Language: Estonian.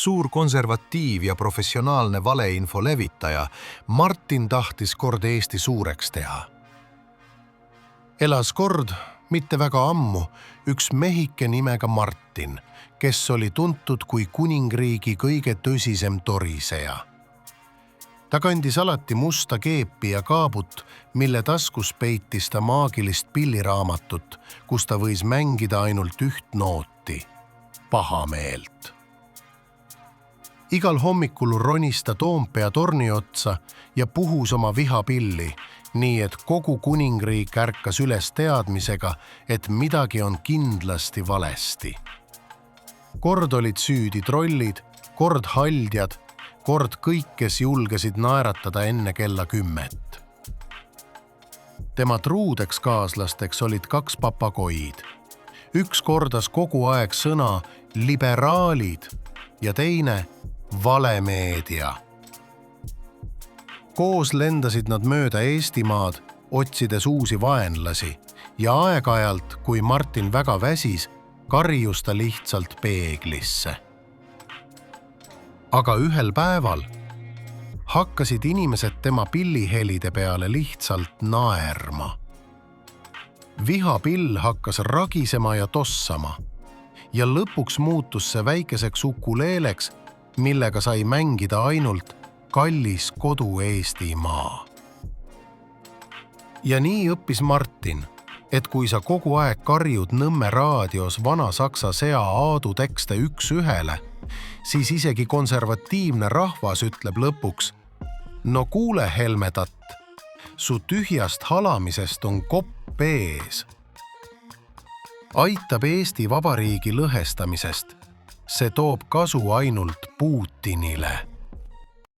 suur konservatiiv ja professionaalne valeinfo levitaja, Martin tahtis kord Eesti suureks teha. Elas kord, mitte väga ammu, üks mehike nimega Martin, kes oli tuntud kui kuningriigi kõige tõsisem toriseja. Ta kandis alati musta keepi ja kaabut, mille taskus peitis ta maagilist pilliraamatut, kus ta võis mängida ainult üht nooti – pahameelt. Igal hommikul ronis ta Toompea torni otsa ja puhus oma vihapilli, nii et kogu kuningriik ärkas üles teadmisega, et midagi on kindlasti valesti. Kord olid süüdi trollid, kord haldjad, kord kõik, kes julgesid naeratada enne kella 10. Tema truudeks kaaslasteks olid 2 papagoid. Üks kordas kogu aeg sõna liberaalid ja teine valemeedia. Koos lendasid nad mööda Eestimaad, otsides uusi vaenlasi ja aeg-ajalt, kui Martin väga väsis, karjus ta lihtsalt peeglisse. Aga ühel päeval hakkasid inimesed tema pillihelide peale lihtsalt naerma. Vihapill hakkas ragisema ja tossama ja lõpuks muutus see väikeseks ukuleeleks, millega sai mängida ainult kallis kodu Eestimaa. Ja nii õppis Martin, et kui sa kogu aeg karjud Nõmme raadios vana saksa sea Aadu tekste 1 ühele, siis isegi konservatiivne rahvas ütleb lõpuks: no kuule, Helmetatt, su tühjast halamisest on kopp ees. Aitab Eesti Vabariigi lõhestamisest. See toob kasu ainult Putinile.